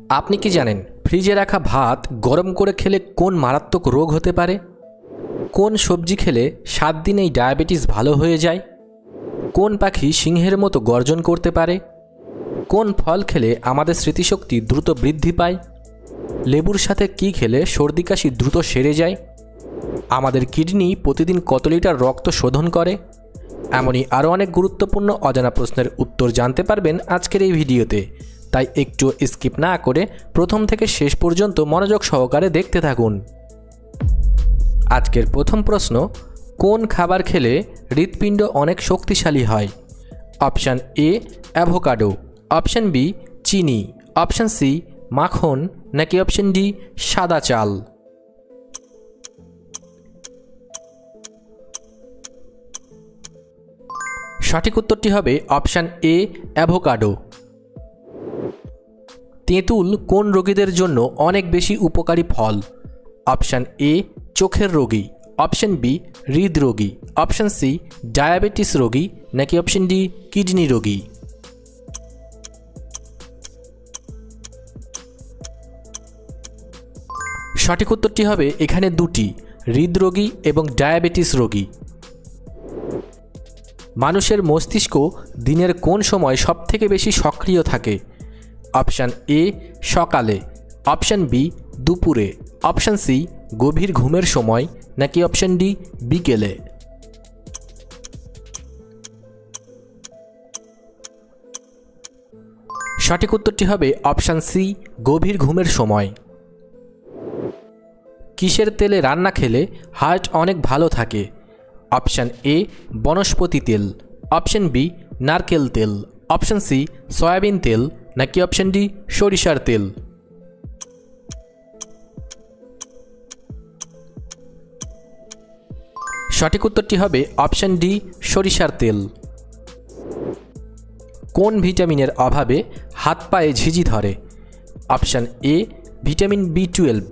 আপনি কি জানেন ফ্রিজে রাখা ভাত গরম করে খেলে কোন মারাত্মক রোগ হতে পারে? কোন সবজি খেলে 7 দিনেই ডায়াবেটিস ভালো হয়ে যায়? কোন পাখি সিংহের মতো গর্জন করতে পারে? কোন ফল খেলে আমাদের স্মৃতিশক্তি দ্রুত বৃদ্ধি পায়? লেবুর সাথে কি খেলে সর্দি কাশি দ্রুত সেরে যায়? আমাদের কিডনি প্রতিদিন কত লিটার রক্ত শোধন করে? এমনই আরও অনেক গুরুত্বপূর্ণ অজানা প্রশ্নের উত্তর জানতে পারবেন আজকের এই ভিডিওতে। তাই একটু স্কিপ না করে প্রথম থেকে শেষ পর্যন্ত মনোযোগ সহকারে দেখতে থাকুন। আজকের প্রথম প্রশ্ন, কোন খাবার খেলে হৃৎপিণ্ড অনেক শক্তিশালী হয়? Option A avocado, option B চিনি, অপশান সি মাখন, নাকি অপশান ডি সাদা চাল? সঠিক উত্তরটি হবে অপশান এ অ্যাভোকাডো। তেঁতুল কোন রোগীদের জন্য অনেক বেশি উপকারী ফল? অপশান এ চোখের রোগী, অপশান বি হৃদরোগী, অপশান সি ডায়াবেটিস রোগী, নাকি অপশান ডি কিডনি রোগী? সঠিক উত্তরটি হবে এখানে দুটি, হৃদরোগী এবং ডায়াবেটিস রোগী। মানুষের মস্তিষ্ক দিনের কোন সময় সবথেকে বেশি সক্রিয় থাকে? অপশান এ সকালে, অপশান বি দুপুরে, অপশান সি গভীর ঘুমের সময়, নাকি অপশান ডি বিকেলে? সঠিক উত্তরটি হবে অপশান সি গভীর ঘুমের সময়। কিসের তেলে রান্না খেলে হার্ট অনেক ভালো থাকে? অপশান এ বনস্পতি তেল, অপশান বি নারকেল তেল, অপশান সি সয়াবিন তেল, নাকি অপশান ডি সরিষার তেল? সঠিক উত্তরটি হবে অপশান ডি সরিষার তেল। কোন ভিটামিনের অভাবে হাত পায়ে ঝিঝি ধরে? অপশান এ ভিটামিন বি12,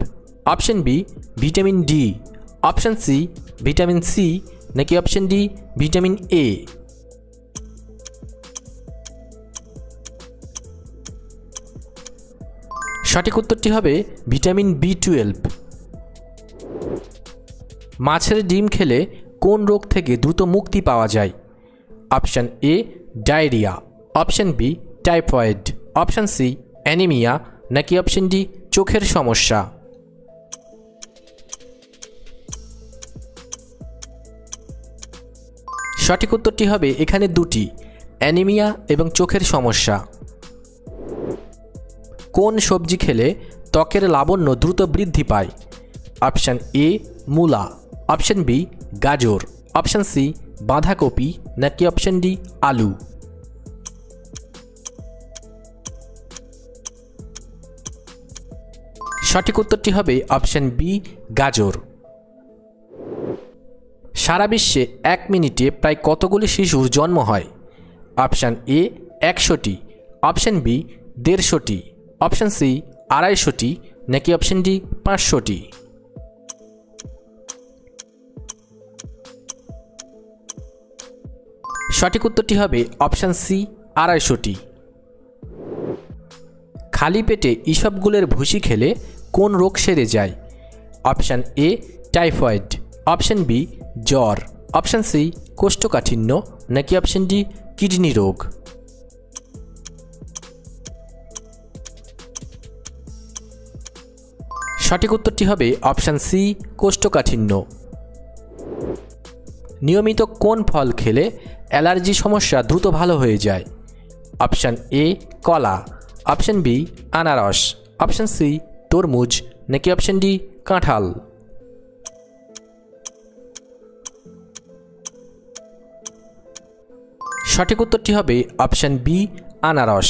option B vitamin D, option C vitamin C, নাকি অপশান ডি ভিটামিন এ? সঠিক উত্তরটি হবে ভিটামিন বি12। মাছের ডিম খেলে কোন রোগ থেকে দ্রুত মুক্তি পাওয়া যায়? Option A diarrhoea, option B typhoid, option C anaemia, নাকি অপশান ডি চোখের সমস্যা? সঠিক উত্তরটি হবে এখানে দুটি, অ্যানিমিয়া এবং চোখের সমস্যা। কোন সবজি খেলে ত্বকের লাবণ্য দ্রুত বৃদ্ধি পায়? অপশান এ মূলা, অপশান বি গাজর, অপশান সি বাঁধাকপি, নাকি অপশান ডি আলু? সঠিক উত্তরটি হবে অপশান বি গাজর। সারা বিশ্বে 1 মিনিটে প্রায় কতগুলি শিশুর জন্ম হয়? অপশান এ 100টি, অপশান বি 150টি, অপশান সি 250টি, নাকি অপশান ডি 500টি? সঠিক উত্তরটি হবে অপশান সি 250টি। খালি পেটে ইসবগুলের ভুসি খেলে কোন রোগ সেরে যায়? Option A typhoid, option B জ্বর, অপশান সি কোষ্ঠকাঠিন্য, নাকি অপশান ডি কিডনি রোগ? সঠিক উত্তরটি হবে অপশান সি কোষ্ঠকাঠিন্য। নিয়মিত কোন ফল খেলে অ্যালার্জি সমস্যা দ্রুত ভালো হয়ে যায়? অপশান এ কলা, অপশান বি আনারস, অপশান সি তরমুজ, নাকি অপশান ডি কাঁঠাল? সঠিক উত্তরটি হবে অপশান বি আনারস।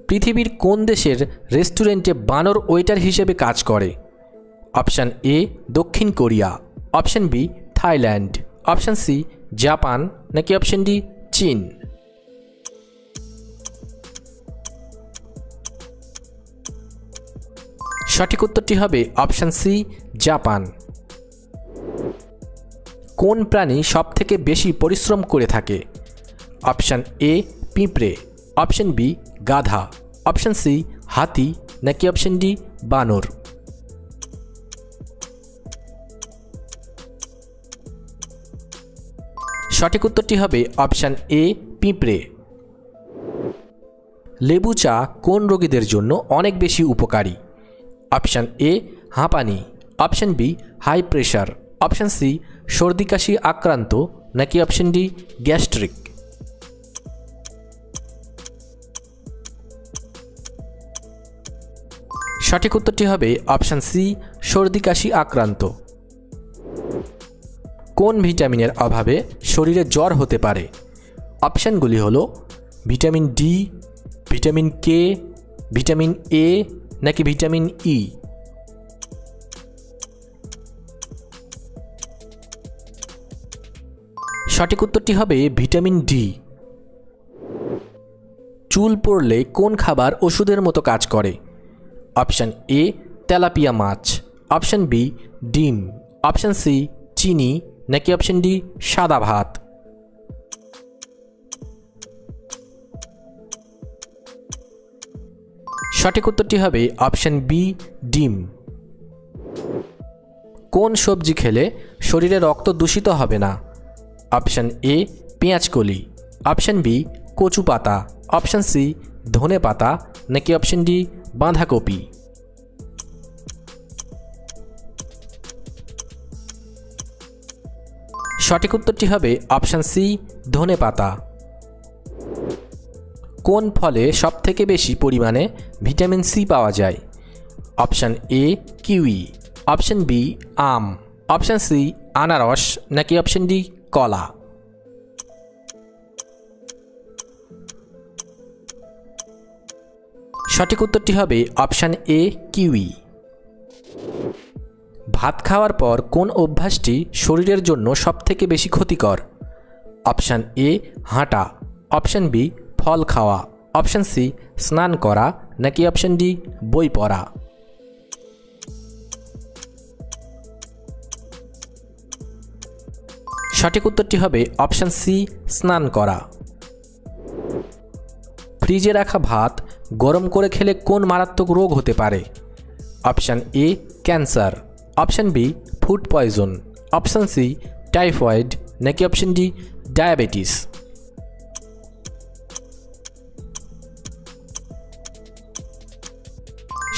পৃথিবীর কোন দেশের রেস্টুরেন্টে বানর ওয়েটার হিসেবে কাজ করে? অপশান এ দক্ষিণ Korea, option B Thailand, option C Japan, নাকি অপশান ডি চীন? সঠিক উত্তরটি হবে অপশান সি জাপান। কোন প্রাণী সবথেকে বেশি পরিশ্রম করে থাকে? অপশান এ পিঁপড়ে, অপশান বি গাধা, অপশন সি হাতি নাকি অপশন ডি বানর? সঠিক উত্তরটি হবে অপশন এ পিঁপড়ে। লেবু চা কোন রোগীদের জন্য অনেক বেশি উপকারী? অপশন এ হাঁপানি, option B high pressure, option C সর্দি কাশি আক্রান্ত নাকি অপশন ডি গ্যাস্ট্রিক? সঠিক উত্তরটি হবে অপশন সি সর্দি কাশি আক্রান্ত। কোন ভিটামিনের অভাবে শরীরে জ্বর হতে পারে? অপশানগুলি হলো vitamin D, vitamin K, vitamin A নাকি ভিটামিন ই? সঠিক উত্তরটি হবে ভিটামিন ডি। চুল পড়লে কোন খাবার ওষুধের মতো কাজ করে? অপশান এ তেলাপিয়া মাছ, অপশান বি ডিম, অপশান সি চিনি নাকি অপশান ডি সাদা ভাত? সঠিক উত্তরটি হবে অপশান বি ডিম। কোন সবজি খেলে শরীরে রক্ত দূষিত হবে না? অপশান এ পেঁয়াজকলি, অপশান বি কচু পাতা, অপশান সি ধনে পাতা নাকি অপশান ডি বাঁধাকপি? সঠিক উত্তরটি হবে অপশান সি ধনে পাতা। কোন ফলে সবথেকে বেশি পরিমাণে ভিটামিন সি পাওয়া যায়? Option A kiwi, option B আম, অপশান সি আনারস নাকি অপশান ডি কলা? সঠিক উত্তরটি হবে অপশান এ কিউই। ভাত খাওয়ার পর কোন অভ্যাসটি শরীরের জন্য সবথেকে বেশি ক্ষতিকর? অপশান এ হাঁটা, অপশান বি ফল খাওয়া, অপশান সি স্নান করা নাকি অপশান ডি বই পড়া? সঠিক উত্তরটি হবে অপশান সি স্নান করা। ফ্রিজে রাখা ভাত গরম করে খেলে কোন মারাত্মক রোগ হতে পারে? Option A cancer, option B food poison, option C typhoid নাকি অপশান ডি ডায়াবেটিস?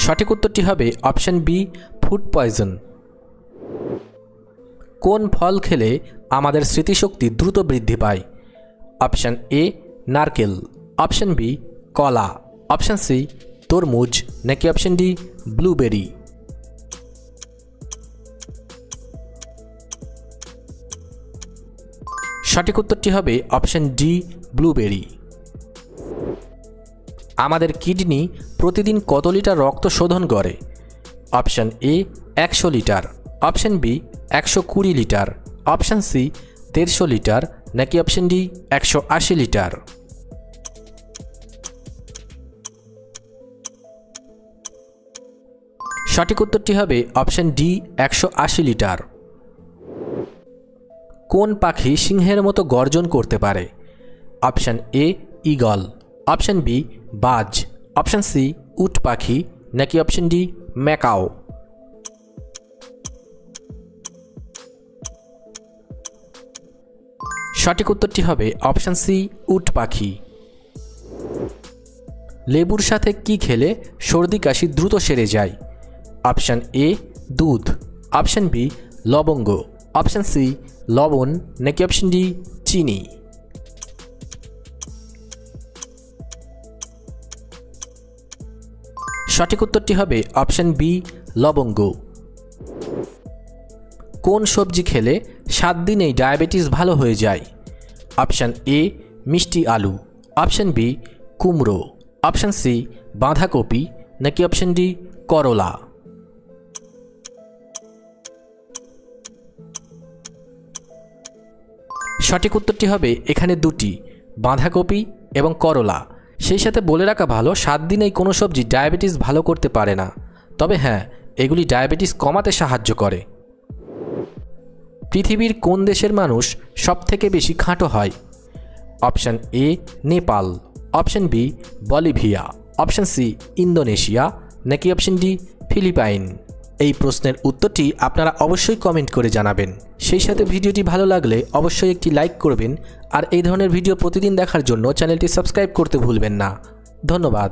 সঠিক উত্তরটি হবে অপশান বি ফুড পয়জন। কোন ফল খেলে আমাদের স্মৃতিশক্তি দ্রুত বৃদ্ধি পায়? অপশান এ নারকেল, অপশান বি কলা, অপশান সি তরমুজ নাকি অপশান ডি ব্লুবেরি? সঠিক উত্তরটি হবে অপশান ডি ব্লুবেরি। আমাদের কিডনি প্রতিদিন কত লিটার রক্ত শোধন করে? Option A 100 litre, option B 120 litre, option C 150 litre নাকি অপশান ডি 180 লিটার? সঠিক উত্তরটি হবে অপশান ডি 180 লিটার। কোন পাখি সিংহের মতো গর্জন করতে পারে? Option A eagle, option B বাজ, অপশান সি উট পাখি নাকি অপশান ডি ম্যাকাও? সঠিক উত্তরটি হবে অপশান সি উট পাখি। লেবুর সাথে কি খেলে সর্দি কাশি দ্রুত সেরে যায়? অপশান এ দুধ, অপশান বি লবঙ্গ, অপশান সি লবণ নাকি অপশান ডি চিনি? সঠিক উত্তরটি হবে অপশান বি লবঙ্গ। কোন সবজি খেলে 7 দিনেই ডায়াবেটিস ভালো হয়ে যায়? অপশান এ মিষ্টি আলু, অপশান বি কুমড়ো, অপশান সি বাঁধাকপি নাকি অপশান ডি করলা? সঠিক উত্তরটি হবে এখানে দুটি, বাঁধাকপি এবং করলা। সেই সাথে বলে রাখা ভালো 7 দিনেই কোনো সবজি ডায়াবেটিস ভালো করতে পারে না, তবে হ্যাঁ এগুলি ডায়াবেটিস কমাতে সাহায্য করে। পৃথিবীর কোন দেশের মানুষ সবথেকে বেশি খাঁটো হয়? Option A Nepal, option B Bolivia, option C Indonesia, নাকি অপশান ডি ফিলিপাইন? এই প্রশ্নের উত্তরটি আপনারা অবশ্যই কমেন্ট করে জানাবেন। সেই সাথে ভিডিওটি ভালো লাগলে অবশ্যই একটি লাইক করবেন, আর এই ধরনের ভিডিও প্রতিদিন দেখার জন্য চ্যানেলটি সাবস্ক্রাইব করতে ভুলবেন না। ধন্যবাদ।